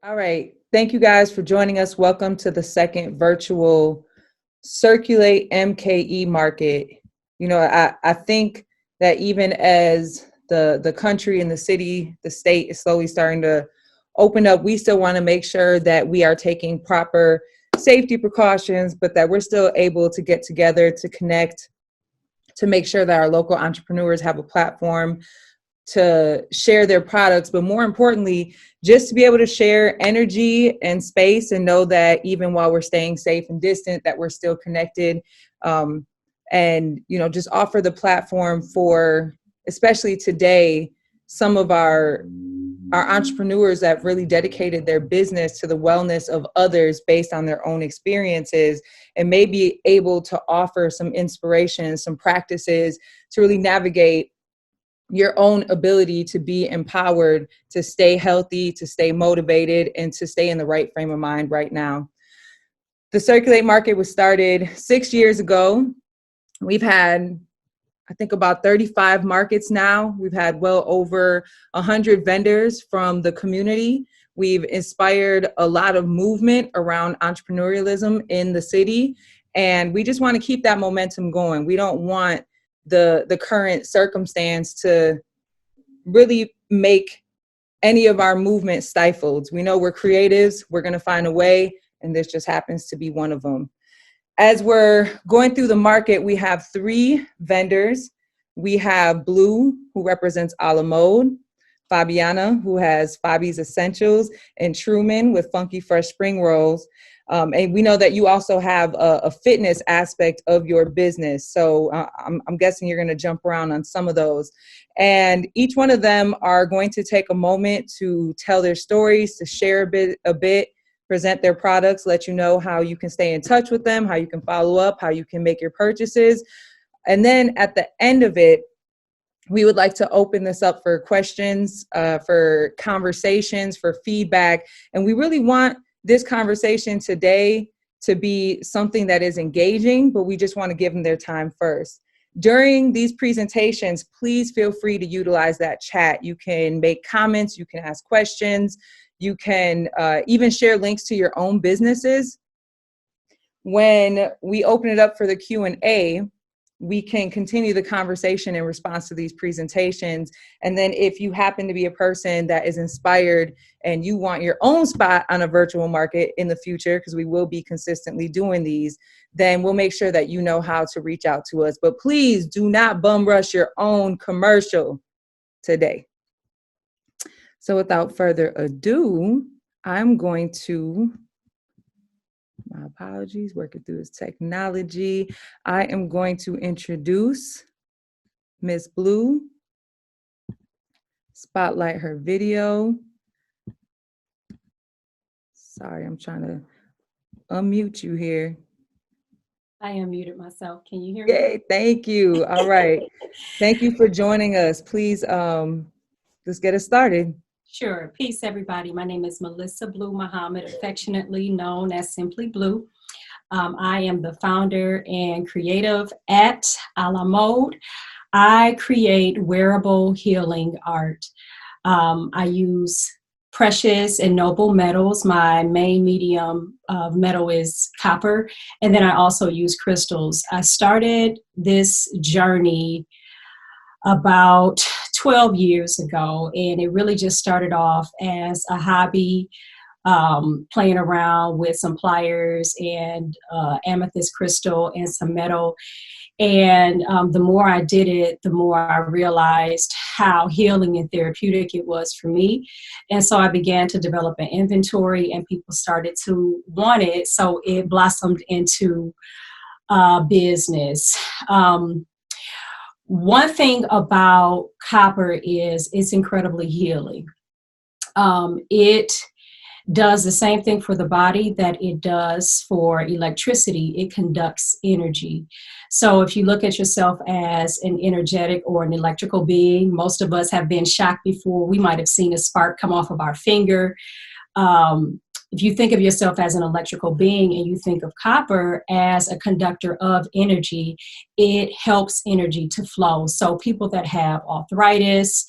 All right. Thank you guys for joining us. Welcome to the second virtual Circulate MKE Market. I think that even as the country and the city, the state is slowly starting to open up, we still want to make sure that we are taking proper safety precautions, but that we're still able to get together, to connect, to make sure that our local entrepreneurs have a platform to share their products, but more importantly, just to be able to share energy and space and know that even while we're staying safe and distant, that we're still connected. And, just offer the platform for, especially today, some of our entrepreneurs that really dedicated their business to the wellness of others based on their own experiences, and may be able to offer some inspiration, some practices to really navigate your own ability to be empowered, to stay healthy, to stay motivated, and to stay in the right frame of mind right now. The Circulate Market was started 6 years ago. We've had, I think, about 35 markets now. We've had well over 100 vendors from the community. We've inspired a lot of movement around entrepreneurialism in the city, and we just want to keep that momentum going. We don't want the current circumstance to really make any of our movement stifled. We know we're creatives, we're going to find a way, and this just happens to be one of them. As we're going through the market, we have 3 vendors. We have Blue, who represents a la mode, Fabiana, who has Fabi's Essentials, and Truman with Funky Fresh Spring Rolls. And we know that you also have a fitness aspect of your business. So I'm guessing you're going to jump around on some of those. And each one of them are going to take a moment to tell their stories, to share a bit, present their products, let you know how you can stay in touch with them, how you can follow up, how you can make your purchases. And then at the end of it, we would like to open this up for questions, for conversations, for feedback. And we really want this conversation today to be something that is engaging, but we just want to give them their time first. During these presentations, please feel free to utilize that chat. You can make comments, you can ask questions, you can even share links to your own businesses. When we open it up for the Q&A, we can continue the conversation in response to these presentations. And then if you happen to be a person that is inspired and you want your own spot on a virtual market in the future, because we will be consistently doing these, then we'll make sure that you know how to reach out to us. But please do not bum rush your own commercial today. So without further ado, I'm going to, my apologies, working through this technology. I am going to introduce Miss Blue, spotlight her video. Sorry, I'm trying to unmute you here. I unmuted myself. Can you hear me? Yay, thank you. All right. Thank you for joining us. Please, let's get it started. Sure. Peace, everybody. My name is Melissa Blue Muhammad, affectionately known as Simply Blue. I am the founder and creative at A La Mode. I create wearable healing art. I use precious and noble metals. My main medium of metal is copper, and then I also use crystals. I started this journey about 12 years ago, and it really just started off as a hobby, playing around with some pliers and amethyst crystal and some metal. And the more I did it, the more I realized how healing and therapeutic it was for me. And so I began to develop an inventory, and people started to want it. So it blossomed into business. One thing about copper is it's incredibly healing. It does the same thing for the body that it does for electricity. It conducts energy. So if you look at yourself as an energetic or an electrical being, most of us have been shocked before. We might have seen a spark come off of our finger. If you think of yourself as an electrical being and you think of copper as a conductor of energy, it helps energy to flow. So people that have arthritis,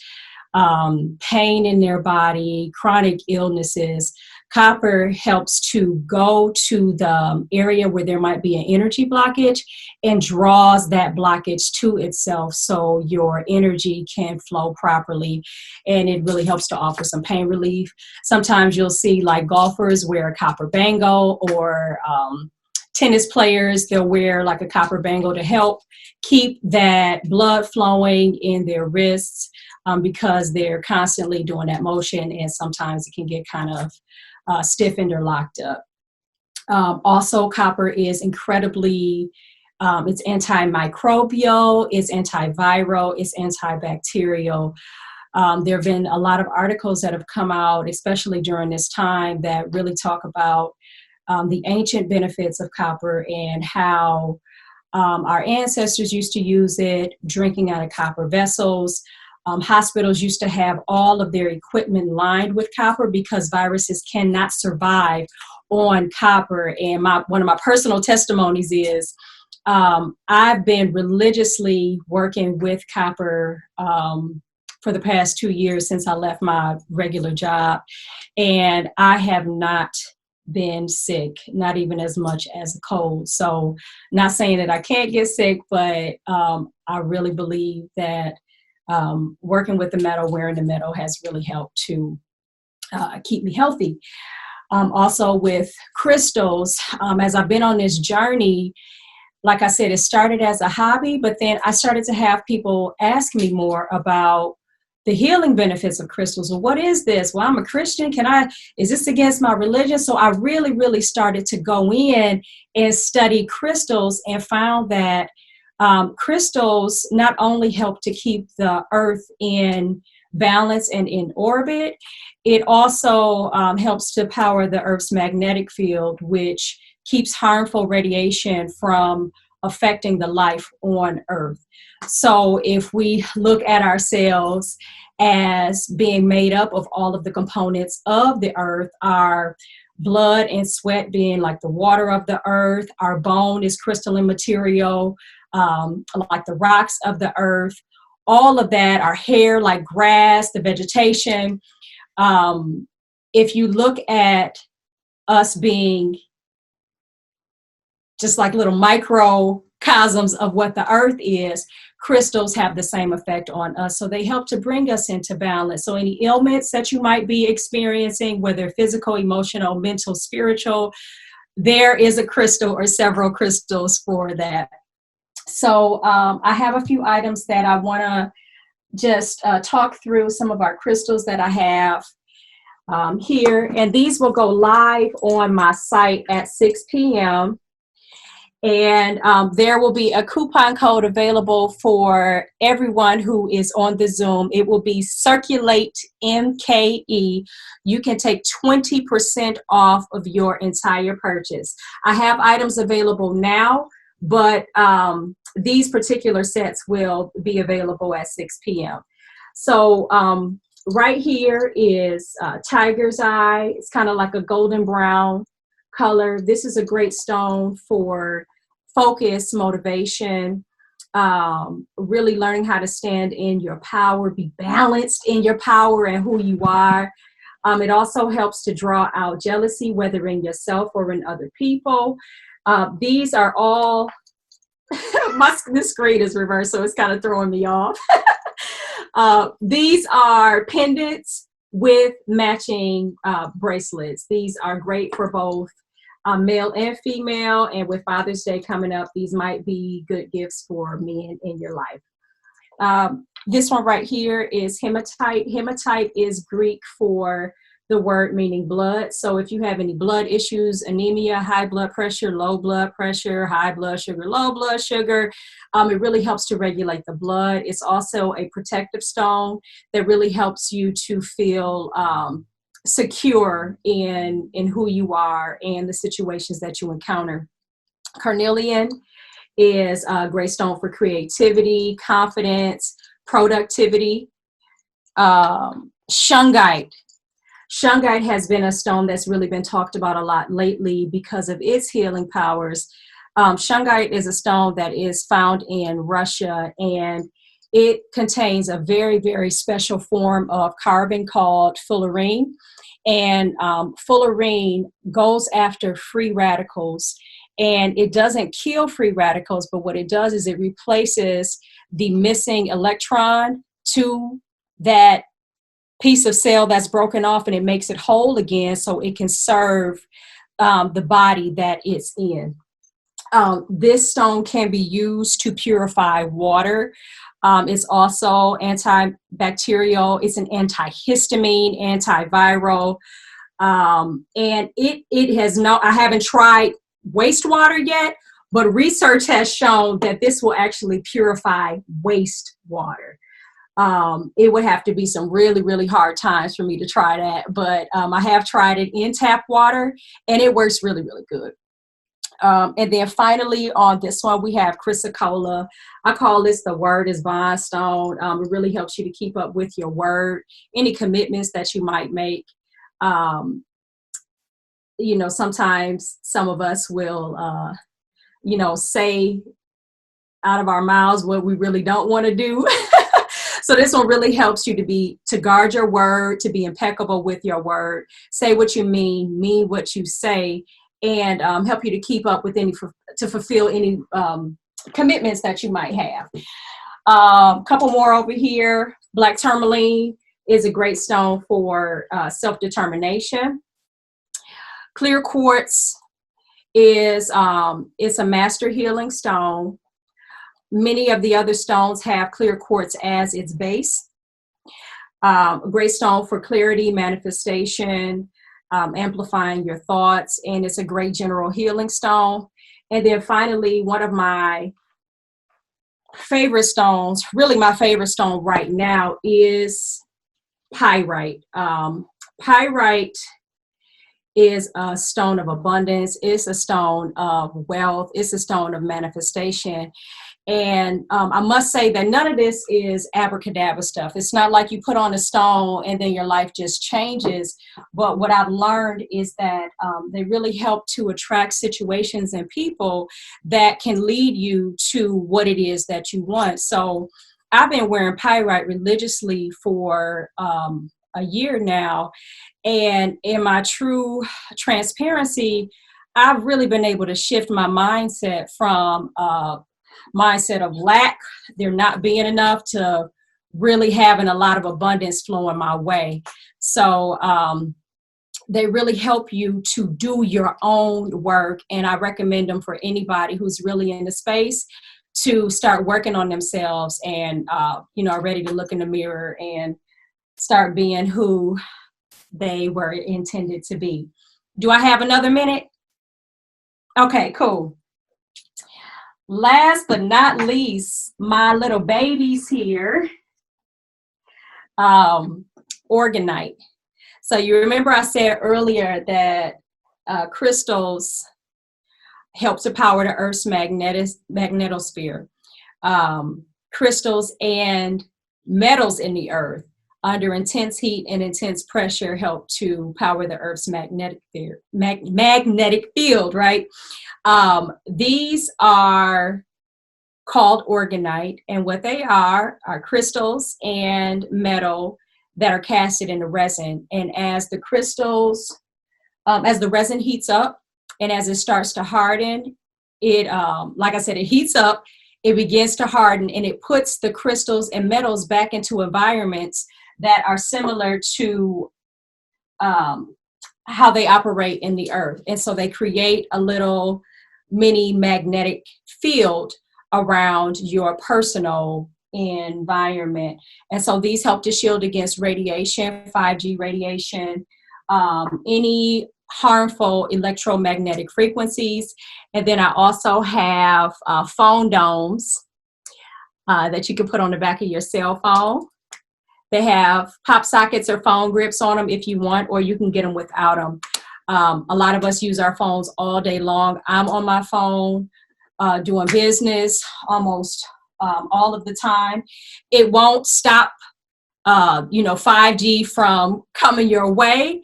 pain in their body, chronic illnesses. Copper helps to go to the area where there might be an energy blockage and draws that blockage to itself so your energy can flow properly. And it really helps to offer some pain relief. Sometimes you'll see like golfers wear a copper bangle, or tennis players, they'll wear like a copper bangle to help keep that blood flowing in their wrists, because they're constantly doing that motion, and sometimes it can get kind of stiffened or locked up. Also, copper is incredibly, it's antimicrobial, it's antiviral, it's antibacterial. There have been a lot of articles that have come out, especially during this time, that really talk about the ancient benefits of copper and how our ancestors used to use it, drinking out of copper vessels. Hospitals used to have all of their equipment lined with copper because viruses cannot survive on copper. And one of my personal testimonies is I've been religiously working with copper for the past 2 years since I left my regular job, and I have not been sick, not even as much as a cold. So not saying that I can't get sick, but I really believe that working with the metal, wearing the metal, has really helped to keep me healthy. Also with crystals, as I've been on this journey, like I said, it started as a hobby, but then I started to have people ask me more about the healing benefits of crystals. Well, what is this? Well, I'm a Christian. Is this against my religion? So I really, really started to go in and study crystals, and found that crystals not only help to keep the earth in balance and in orbit, it also helps to power the earth's magnetic field, which keeps harmful radiation from affecting the life on earth. So if we look at ourselves as being made up of all of the components of the earth, our blood and sweat being like the water of the earth, our bone is crystalline material, like the rocks of the earth, all of that, our hair like grass, the vegetation. If you look at us being just like little microcosms of what the earth is, crystals have the same effect on us. So they help to bring us into balance. So any ailments that you might be experiencing, whether physical, emotional, mental, spiritual, there is a crystal or several crystals for that. So I have a few items that I want to just talk through, some of our crystals that I have here. And these will go live on my site at 6 p.m. And there will be a coupon code available for everyone who is on the Zoom. It will be CirculateMKE. You can take 20% off of your entire purchase. I have items available now, but these particular sets will be available at 6 p.m. So right here is tiger's eye. It's kind of like a golden brown color. This is a great stone for focus, motivation, really learning how to stand in your power, be balanced in your power and who you are. It also helps to draw out jealousy, whether in yourself or in other people. These are all, this screen is reversed, so it's kind of throwing me off. These are pendants with matching bracelets. These are great for both male and female, and with Father's Day coming up, these might be good gifts for men in your life. This one right here is hematite. Hematite is Greek for the word meaning blood. So if you have any blood issues, anemia, high blood pressure, low blood pressure, high blood sugar, low blood sugar, it really helps to regulate the blood. It's also a protective stone that really helps you to feel secure in who you are and the situations that you encounter. Carnelian is a great stone for creativity, confidence, productivity. Shungite. Shungite has been a stone that's really been talked about a lot lately because of its healing powers. Shungite is a stone that is found in Russia, and it contains a very, very special form of carbon called fullerene. And fullerene goes after free radicals, and it doesn't kill free radicals, but what it does is it replaces the missing electron to that piece of cell that's broken off, and it makes it whole again so it can serve the body that it's in. This stone can be used to purify water. It's also antibacterial. It's an antihistamine, antiviral. And it has I haven't tried wastewater yet, but research has shown that this will actually purify wastewater. It would have to be some really, really hard times for me to try that. But I have tried it in tap water, and it works really, really good. And then finally on this one, we have Chrysocolla. I call this the word is bond stone. It really helps you to keep up with your word, any commitments that you might make. You know, sometimes some of us will, you know, say out of our mouths what we really don't want to do. So this one really helps you to guard your word, to be impeccable with your word, say what you mean what you say, and help you to keep up with to fulfill any commitments that you might have. Couple more over here. Black tourmaline is a great stone for self-determination. Clear quartz is it's a master healing stone. Many of the other stones have clear quartz as its base. A great stone for clarity, manifestation, amplifying your thoughts, and it's a great general healing stone. And then finally, one of my favorite stones, really my favorite stone right now, is pyrite. Pyrite is a stone of abundance. It's a stone of wealth. It's a stone of manifestation. And I must say that none of this is abracadabra stuff. It's not like you put on a stone and then your life just changes. But what I've learned is that they really help to attract situations and people that can lead you to what it is that you want. So I've been wearing pyrite religiously for a year now. And in my true transparency, I've really been able to shift my mindset from mindset of lack, there not being enough, to really having a lot of abundance flowing my way. So they really help you to do your own work. And I recommend them for anybody who's really in the space to start working on themselves and, you know, are ready to look in the mirror and start being who they were intended to be. Do I have another minute? Okay, cool. Last but not least, my little babies here, Orgonite. So you remember I said earlier that crystals help to power the Earth's magnetosphere. Crystals and metals in the Earth under intense heat and intense pressure help to power the Earth's magnetic field, right? These are called Orgonite, and what they are crystals and metal that are casted into resin. And as the crystals, as the resin heats up and as it starts to harden, it, like I said, it heats up, it begins to harden, and it puts the crystals and metals back into environments that are similar to how they operate in the Earth. And so they create a little mini magnetic field around your personal environment. And so these help to shield against radiation, 5G radiation, any harmful electromagnetic frequencies. And then I also have phone domes that you can put on the back of your cell phone. They have pop sockets or phone grips on them if you want, or you can get them without them. A lot of us use our phones all day long. I'm on my phone doing business almost all of the time. It won't stop, 5G from coming your way,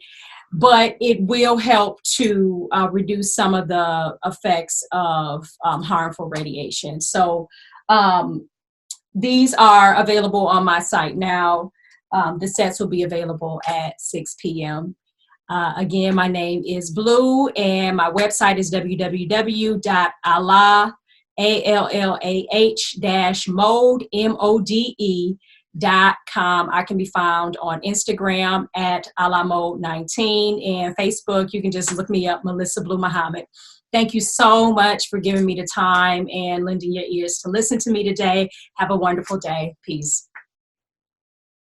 but it will help to reduce some of the effects of harmful radiation. So these are available on my site now. The sets will be available at 6 p.m. Again, my name is Blue, and my website is www.allah-mode.com. I can be found on Instagram at allahmode19, and Facebook, you can just look me up, Melissa Blue Muhammad. Thank you so much for giving me the time and lending your ears to listen to me today. Have a wonderful day. Peace.